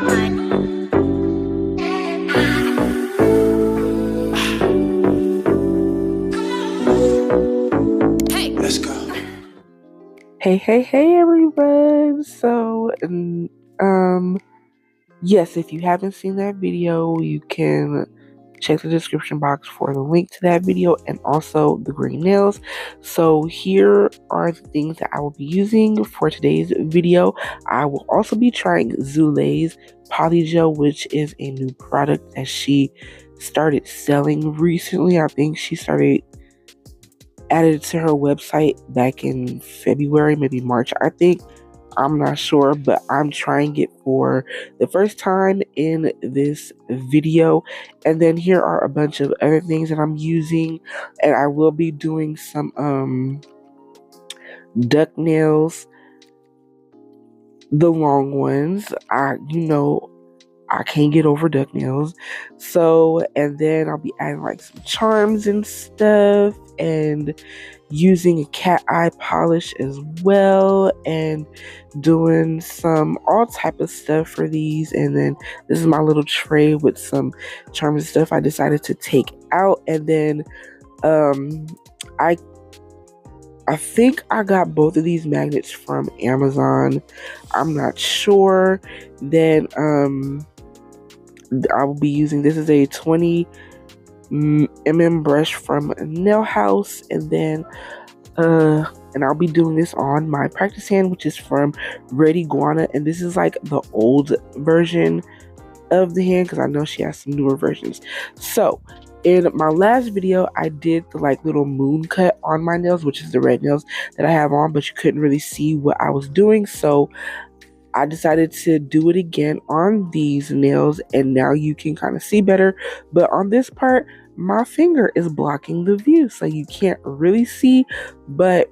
Hey, everyone. So, yes, if you haven't seen that video, you can check the description box for the link to that video and also the green nails. So here are the things that I will be using for today's video. I will also be trying Zulay's Polygel, which is a new product that she started selling recently. I think she started added it to her website back in February, maybe March, I think. I'm not sure, but I'm trying it for the first time in this video. And then here are a bunch of other things that I'm using, and I will be doing some duck nails, the long ones. I can't get over duck nails. So, and then I'll be adding like some charms and stuff, and using a cat eye polish as well, and doing some all type of stuff for these. And then this is my little tray with some charms and stuff I decided to take out. And then I think I got both of these magnets from Amazon. I'm not sure. Then I will be using, this is a 20 mm brush from Nail House, and then and I'll be doing this on my practice hand, which is from Red Iguana, and this is like the old version of the hand because I know she has some newer versions. So in my last video, I did the like little moon cut on my nails, which is the red nails that I have on, but you couldn't really see what I was doing, so I decided to do it again on these nails, and now you can kind of see better. But on this part, my finger is blocking the view, so you can't really see, but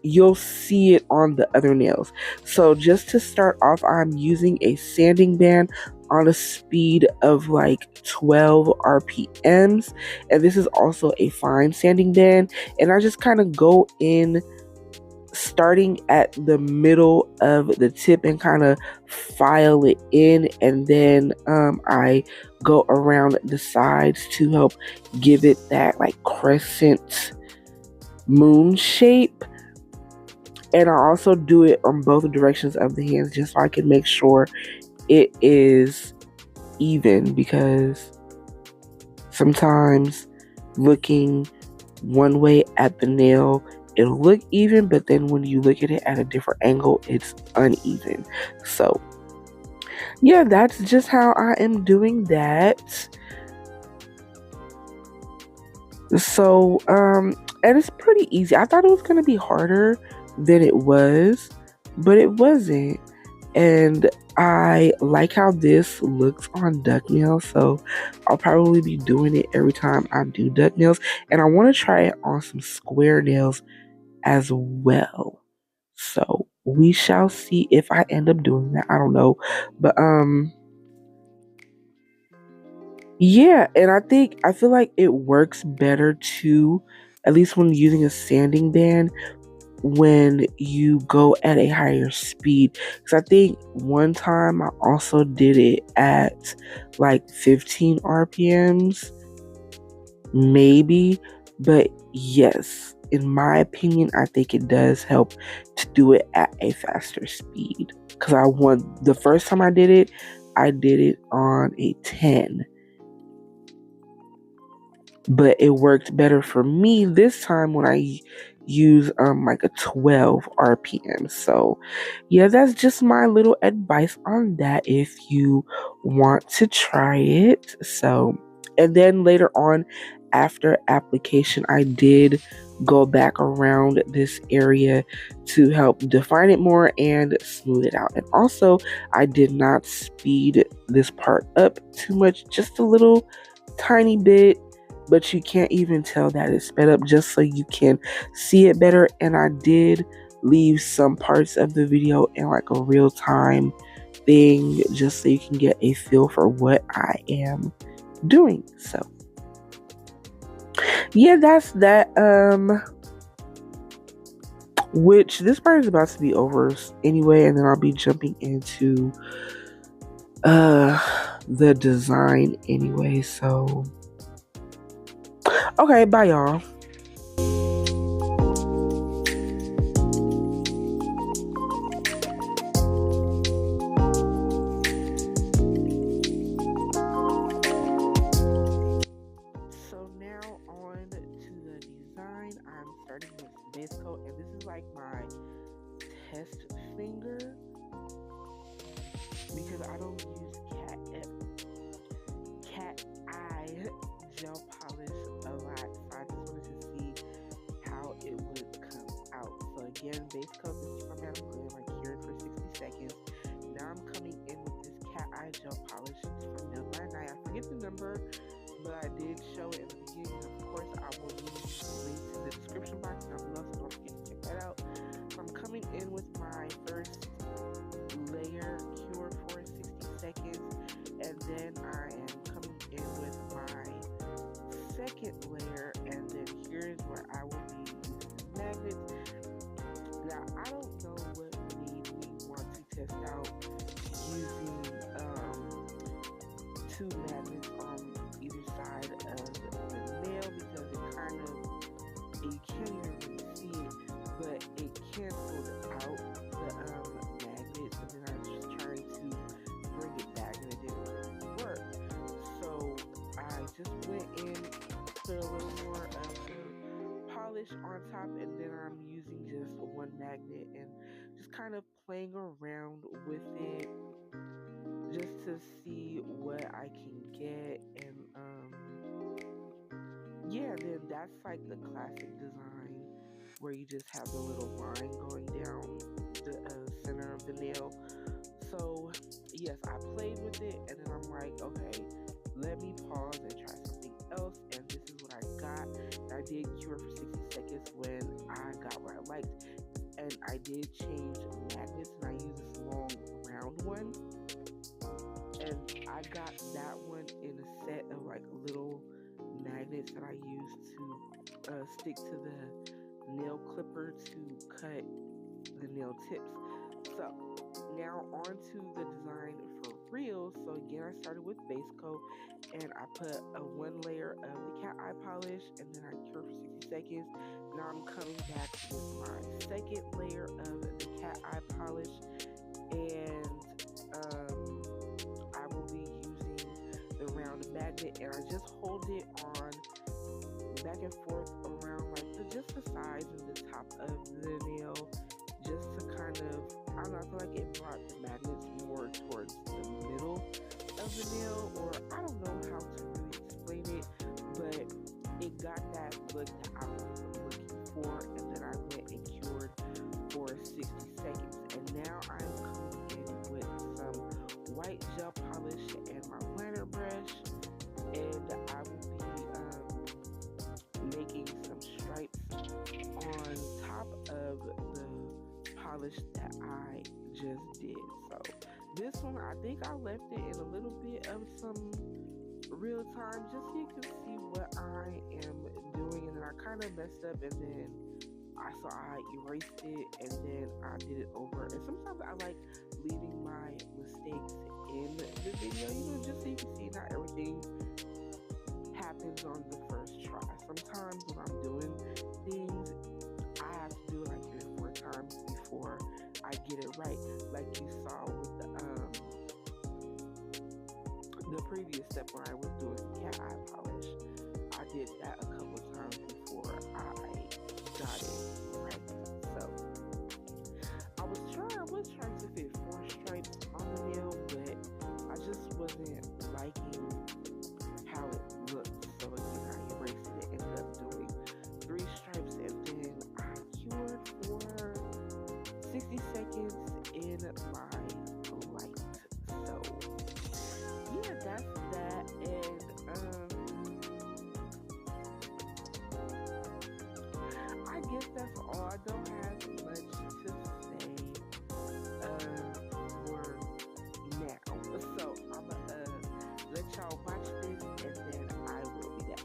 you'll see it on the other nails. So just to start off, I'm using a sanding band on a speed of like 12 RPMs, and this is also a fine sanding band, and I just kind of go in starting at the middle of the tip and kind of file it in, and then I go around the sides to help give it that like crescent moon shape. And I also do it on both directions of the hands just so I can make sure it is even, because sometimes looking one way at the nail, it'll look even, but then when you look at it at a different angle, it's uneven. So yeah, that's just how I am doing that. So and it's pretty easy. I thought it was gonna be harder than it was, but it wasn't. And I like how this looks on duck nails, so I'll probably be doing it every time I do duck nails. And I want to try it on some square nails as well. So we shall see if I end up doing that. I don't know. But yeah, and I feel like it works better too, at least when using a sanding band, when you go at a higher speed. Because I think one time I also did it at like 15 RPMs, maybe. But yes, in my opinion, I think it does help to do it at a faster speed. Because the first time I did it on a 10. But it worked better for me this time when I use like a 12 RPM. So yeah, that's just my little advice on that if you want to try it. So, and then later on after application, I did go back around this area to help define it more and smooth it out. And also, I did not speed this part up too much, just a little tiny bit, but you can't even tell that it's sped up, just so you can see it better. And I did leave some parts of the video in like a real time thing, just so you can get a feel for what I am doing. So yeah, that's that. Which this part is about to be over anyway, and then I'll be jumping into the design anyway. So okay, bye y'all. So now on to the design. I'm starting with base coat, and this is like my test finger because I don't use cat eye gel polish a lot, so I just wanted to see how it would come out. So again, base coat, this is from Madam Glam. I cured for 60 seconds. Now I'm coming in with this cat eye gel polish. It's from Nail 99. I forget the number, but I did show it in the beginning. Of course, I will leave the link in the description box down below, so don't forget to check that out. So I'm coming in with my first layer, cure for 60 seconds, and then I am coming in with my second layer, and then here's where I will be using the magnets. Now, I don't know what made me want to test out using two magnets on either side of the nail, because it kind of, you can't even really see it, but it canceled out the magnets, and then I was just trying to bring it back and it didn't work. So I just went in, put a little more of the polish on top, and then I'm using just one magnet and just kind of playing around with it just to see what I can get. And yeah, then that's like the classic design where you just have the little line going down the center of the nail. So yes, I played with it, and then I'm like, okay, let me pause and try something else, and this is what I got. And I did cure for 60 seconds when I got what I liked, and I did change magnets, and I used this long round one, and I got that one in a set of like little magnets that I use to stick to the nail clipper to cut the nail tips. So now on to the design for real. So again, I started with base coat, and I put a one layer of the cat eye polish, and then I cured for 60 seconds. Now I'm coming back with my second layer of the cat eye polish, and I will be using the round magnet, and I just hold it on back and forth around like just the sides and the top of the nail, just to kind of, I don't know, I feel like it brought the magnets more towards the middle of the nail, or I don't know how to really explain it, but it got that look that I was looking for. And then I went and cured for 60 seconds, and now I'm coming in with some white gel polish and my planner brush, and I will be making some stripes on top of the polish that I just did. So this one, I think I left it in a little bit of some real time just so you can see what I am doing, and then I kind of messed up, and then I erased it, and then I did it over. And sometimes I like leaving my mistakes in the video, just so you can see not everything happens on the first try. Sometimes when I'm doing things, I have to do it like 3 or 4 times before I get it right. Like you saw with the previous step when I was doing cat eye polish, I did that a couple of times before I got it right. So I was trying to fit 4 stripes on the nail, but I just wasn't liking how it looked. So again, I erased it and ended up doing 3 stripes, and then I cured for 60 seconds in my light. So yeah, that's that. And I guess that's all. I don't have much to say for now. So I'm gonna let y'all watch this, and then I will be back.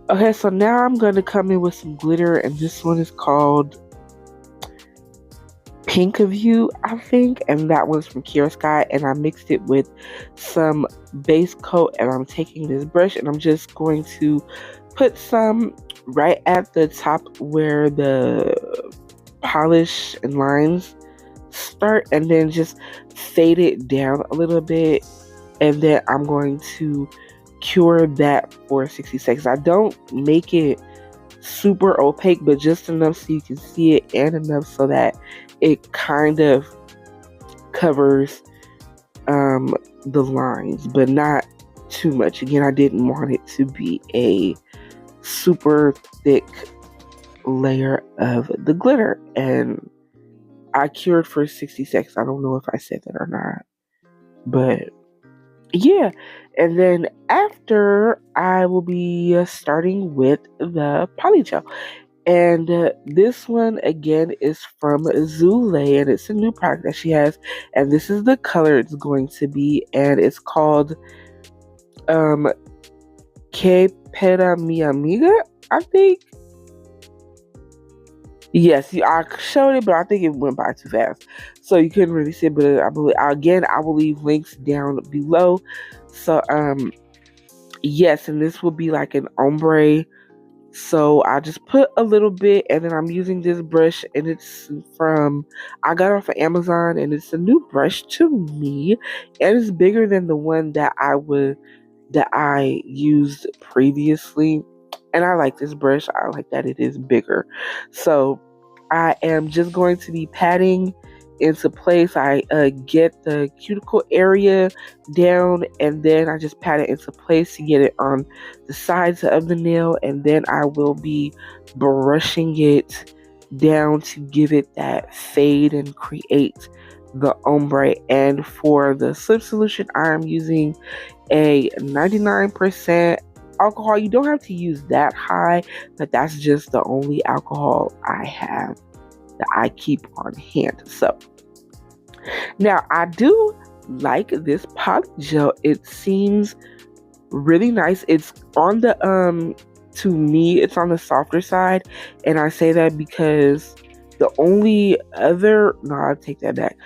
Okay, so now I'm going to come in with some glitter, and this one is called Pink of You, I think, and that one's from Kira Sky, and I mixed it with some base coat, and I'm taking this brush and I'm just going to put some right at the top where the polish and lines start, and then just fade it down a little bit, and then I'm going to cure that for 60 seconds. I don't make it super opaque, but just enough so you can see it, and enough so that it kind of covers the lines, but not too much. Again, I didn't want it to be a super thick layer of the glitter, and I cured for 60 seconds. I don't know if I said that or not, but yeah. And then after, I will be starting with the Polygel. And this one, again, is from Zulay, and it's a new product that she has. And this is the color it's going to be, and it's called perra, amiga, I think. Yes, I showed it, but I think it went by too fast, so you couldn't really see it. But I will leave links down below. So yes, and this will be like an ombre. So I just put a little bit, and then I'm using this brush, and I got it off of Amazon, and it's a new brush to me, and it's bigger than the one that I used previously. And I like this brush. I like that it is bigger. So I am just going to be patting into place. I get the cuticle area down, and then I just pat it into place to get it on the sides of the nail, and then I will be brushing it down to give it that fade and create the ombre. And for the slip solution, I am using a 99% alcohol. You don't have to use that high, but that's just the only alcohol I have that I keep on hand. So now I do like this Polygel. It seems really nice. It's on the to me, it's on the softer side, and I say that because the only other, no, I'll take that back.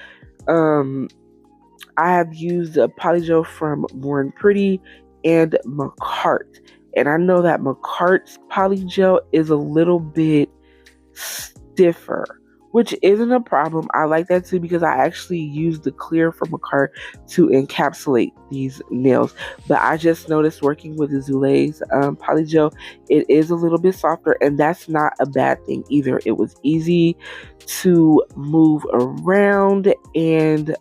I have used a Polygel from Born Pretty and McCart, and I know that McCart's Polygel is a little bit stiffer, which isn't a problem. I like that too, because I actually used the clear from McCart to encapsulate these nails. But I just noticed working with the Zulay's Polygel, it is a little bit softer, and that's not a bad thing either. It was easy to move around, and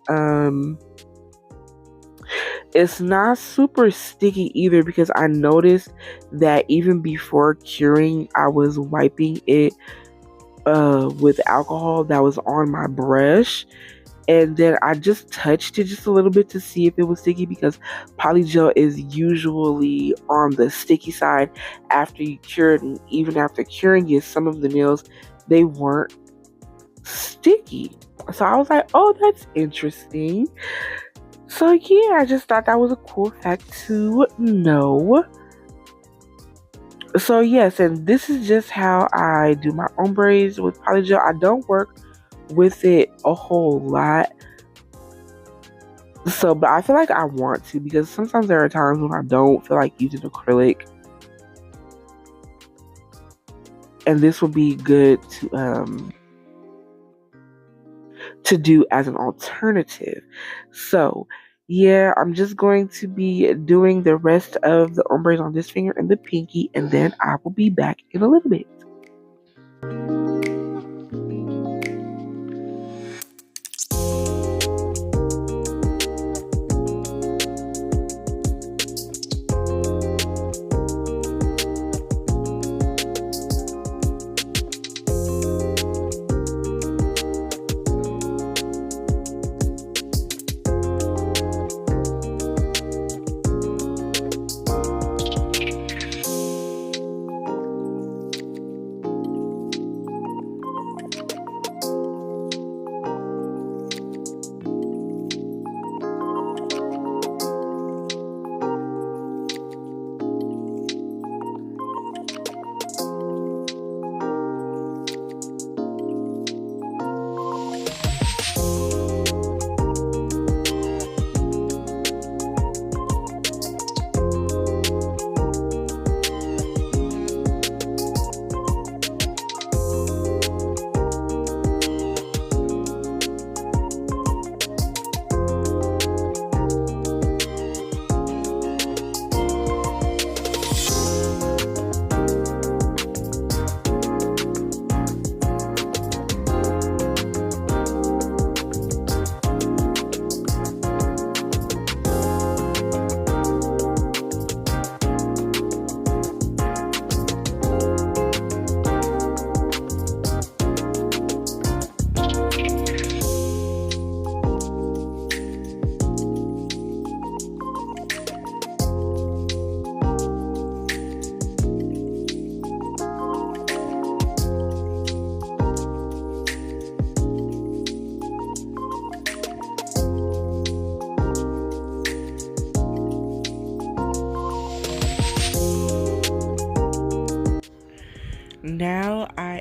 it's not super sticky either, because I noticed that even before curing, I was wiping it with alcohol that was on my brush, and then I just touched it just a little bit to see if it was sticky, because Polygel is usually on the sticky side after you cure it. And even after curing it, some of the nails, they weren't sticky. So I was like, oh, that's interesting. So yeah, I just thought that was a cool fact to know. So yes, and this is just how I do my ombres with Polygel. I don't work with it a whole lot. So, but I feel like I want to, because sometimes there are times when I don't feel like using acrylic. And this will be good to do as an alternative. So yeah, I'm just going to be doing the rest of the ombres on this finger and the pinky, and then I will be back in a little bit.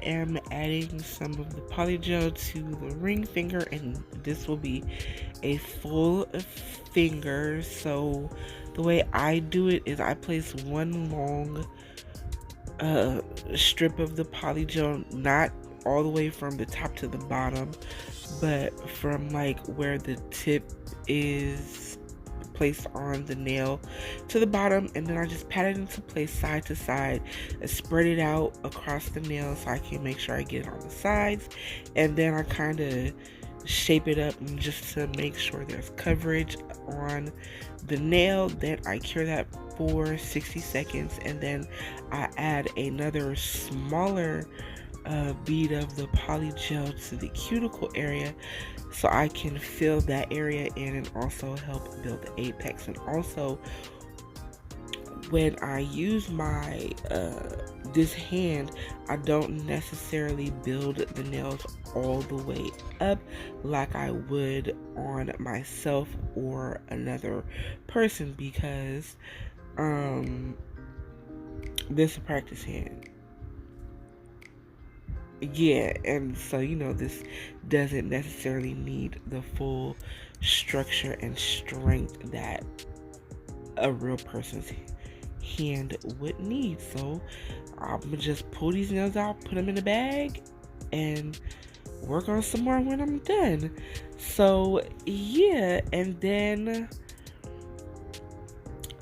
am adding some of the polygel to the ring finger, and this will be a full finger. So the way I do it is I place one long strip of the polygel, not all the way from the top to the bottom, but from like where the tip is placed on the nail to the bottom, and then I just pat it into place side to side and spread it out across the nail so I can make sure I get it on the sides, and then I kind of shape it up just to make sure there's coverage on the nail. Then I cure that for 60 seconds, and then I add another smaller bead of the polygel to the cuticle area so I can fill that area in and also help build the apex. And also, when I use my this hand, I don't necessarily build the nails all the way up like I would on myself or another person, because this is a practice hand. Yeah, and so this doesn't necessarily need the full structure and strength that a real person's hand would need. So I'm gonna just pull these nails out, put them in a bag, and work on some more when I'm done. So yeah, and then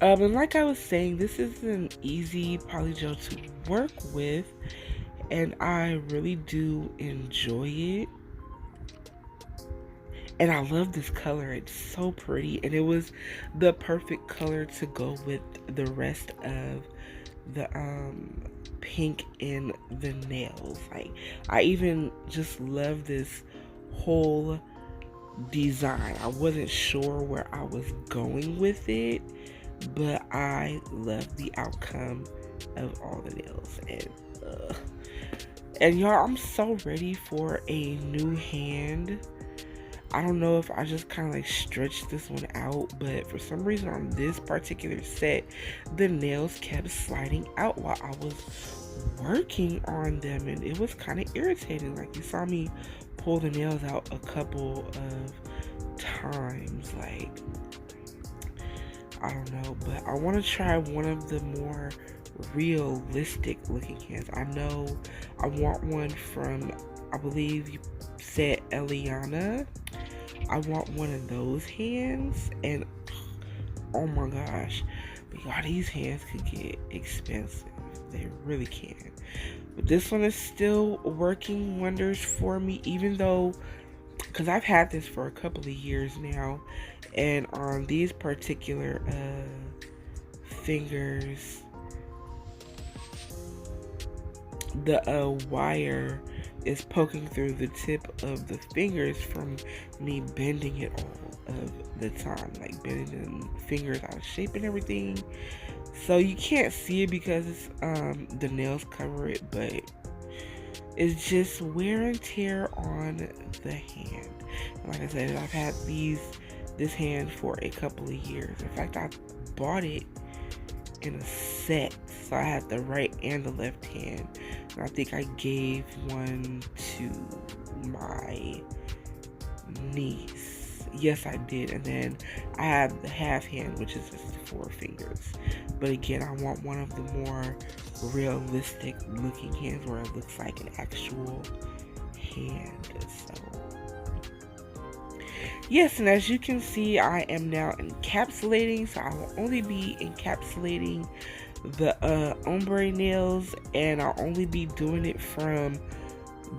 and like I was saying, this is an easy polygel to work with, and I really do enjoy it. And I love this color. It's so pretty, and it was the perfect color to go with the rest of the pink in the nails. Like, I even just love this whole design. I wasn't sure where I was going with it, but I love the outcome of all the nails. And y'all, I'm so ready for a new hand. I don't know if I just kind of like stretched this one out, but for some reason on this particular set, the nails kept sliding out while I was working on them, and it was kind of irritating. Like, you saw me pull the nails out a couple of times. Like, I don't know, but I want to try one of the more realistic looking hands. I know I want one from, I believe you said Eliana. I want one of those hands, and oh my gosh, but y'all, these hands could get expensive. They really can. But this one is still working wonders for me, even though, because I've had this for a couple of years now, and on these particular fingers, the wire is poking through the tip of the fingers from me bending it all of the time, like bending the fingers out of shape and everything. So you can't see it because it's, the nails cover it, but it's just wear and tear on the hand. And like I said, I've had this hand for a couple of years. In fact, I bought it in a set, so I had the right and the left hand. And I think I gave one to my niece. Yes, I did. And then I have the half hand, which is just the 4 fingers. But again, I want one of the more realistic looking hands where it looks like an actual hand. So yes, and as you can see, I am now encapsulating, so I will only be encapsulating the ombre nails, and I'll only be doing it from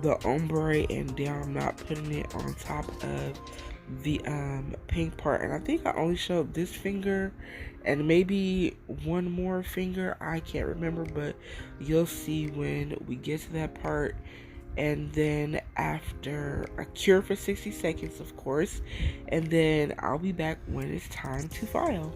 the ombre and down. I'm not putting it on top of the pink part. And I think I only showed this finger and maybe one more finger, I can't remember, but you'll see when we get to that part. And then after a cure for 60 seconds, of course, and then I'll be back when it's time to file.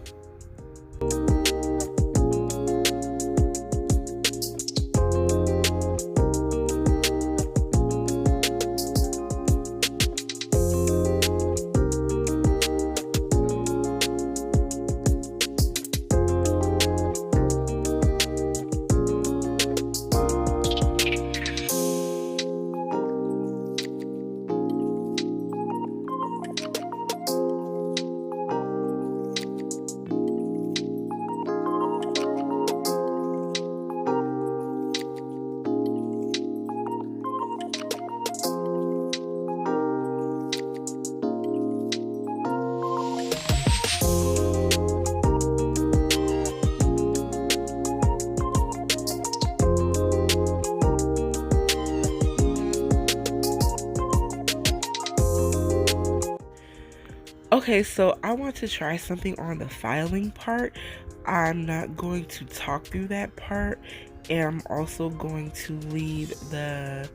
Okay, so I want to try something on the filing part. I'm not going to talk through that part, and I'm also going to leave the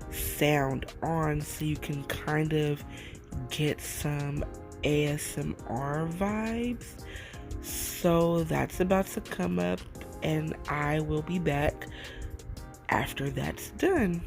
sound on so you can kind of get some ASMR vibes. So that's about to come up, and I will be back after that's done.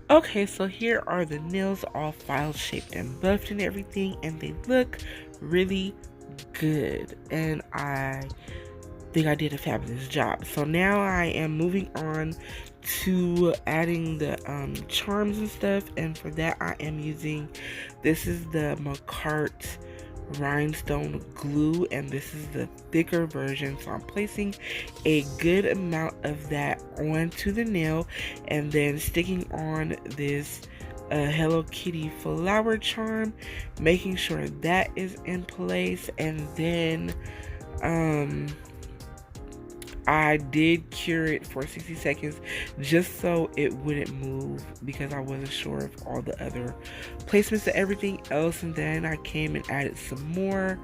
Okay, so here are the nails all file shaped and buffed and everything, and they look really good, and I think I did a fabulous job. So now I am moving on to adding the charms and stuff, and for that I am using, this is the Macart rhinestone glue, and this is the thicker version, so I'm placing a good amount of that onto the nail and then sticking on this Hello Kitty flower charm, making sure that is in place, and then I did cure it for 60 seconds just so it wouldn't move, because I wasn't sure of all the other placements and everything else. And then I came and added some more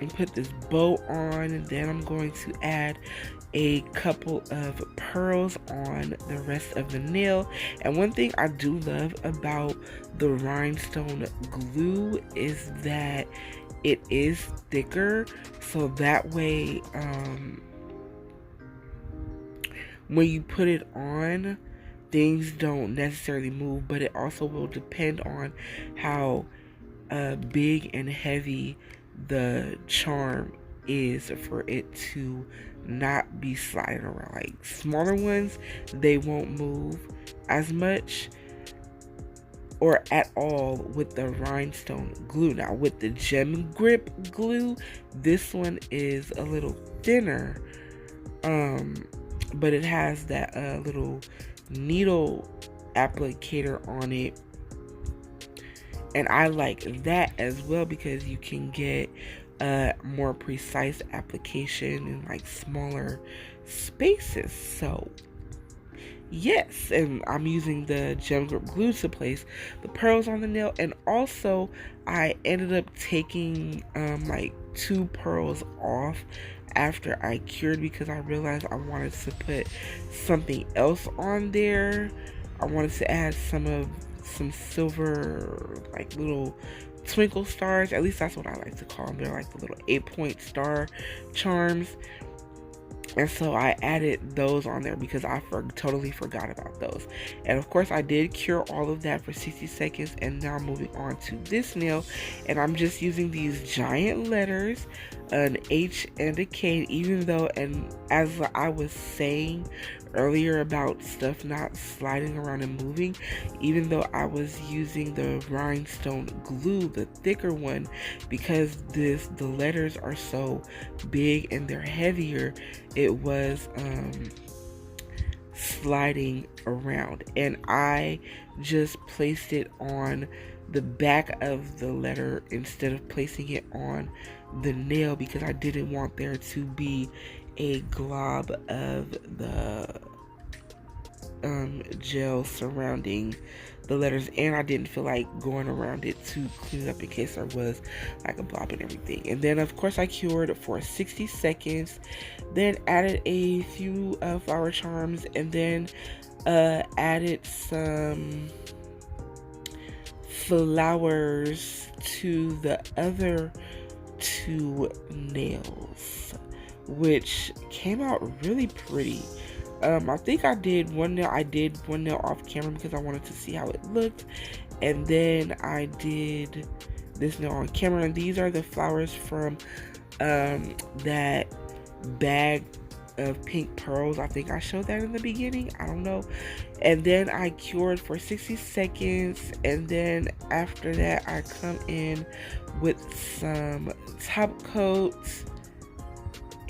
and put this bow on, and then I'm going to add a couple of pearls on the rest of the nail. And one thing I do love about the rhinestone glue is that it is thicker, so that way when you put it on, things don't necessarily move, but it also will depend on how big and heavy the charm is for it to not be sliding around. Like smaller ones, they won't move as much or at all with the rhinestone glue. Now with the gem grip glue, this one is a little thinner, but it has that little needle applicator on it, and I like that as well because you can get more precise application in like smaller spaces. So yes, and I'm using the gem grip glue to place the pearls on the nail, and also I ended up taking like 2 pearls off after I cured because I realized I wanted to put something else on there. I wanted to add some silver, like little twinkle stars. At least that's what I like to call them. They're like the little 8-point star charms. And so I added those on there because I totally forgot about those. And of course I did cure all of that for 60 seconds. And now I'm moving on to this nail. And I'm just using these giant letters, an H and a K, even though, and as I was saying earlier about stuff not sliding around and moving, even though I was using the rhinestone glue, the thicker one, because the letters are so big and they're heavier, it was sliding around, and I just placed it on the back of the letter instead of placing it on the nail because I didn't want there to be a glob of the gel surrounding the letters, and I didn't feel like going around it to clean it up in case there was like a blob and everything. And then of course I cured for 60 seconds, then added a few flower charms, and then added some flowers to the other 2 nails, which came out really pretty. I think I did one nail off camera because I wanted to see how it looked, and then I did this nail on camera. And these are the flowers from that bag of pink pearls. I think I showed that in the beginning, I don't know. And then I cured for 60 seconds, and then after that I come in with some top coats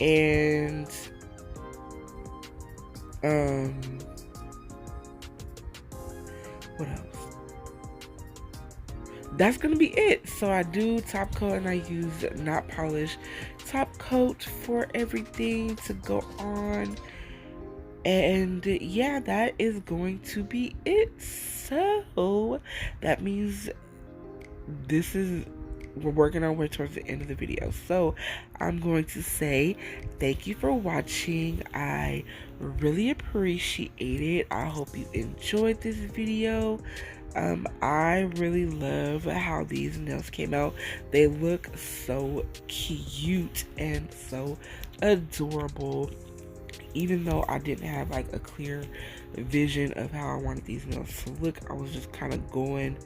and what else? That's gonna be it. So I do top coat, and I use not polished top coat for everything to go on. And yeah, that is going to be it. So that means we're working our way towards the end of the video. So I'm going to say thank you for watching. I really appreciate it. I hope you enjoyed this video. I really love how these nails came out. They look so cute and so adorable. Even though I didn't have like a clear vision of how I wanted these nails to look, I was just kind of going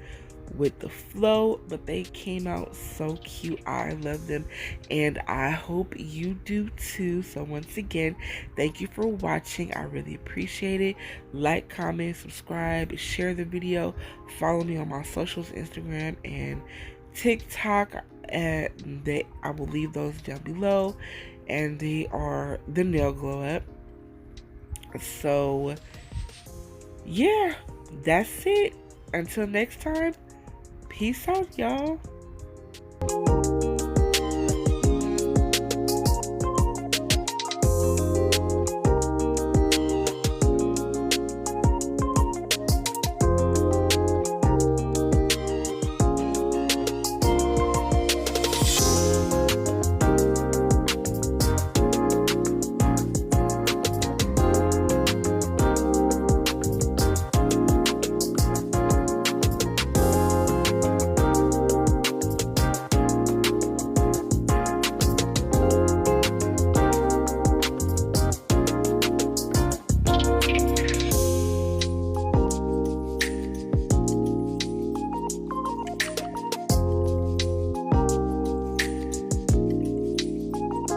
with the flow, but they came out so cute. I love them, and I hope you do too. So once again, thank you for watching. I really appreciate it. Like, comment, subscribe, share the video, follow me on my socials, Instagram and TikTok. I will leave those down below, and they are the Nail Glow Up. So yeah, that's it. Until next time, peace out, y'all.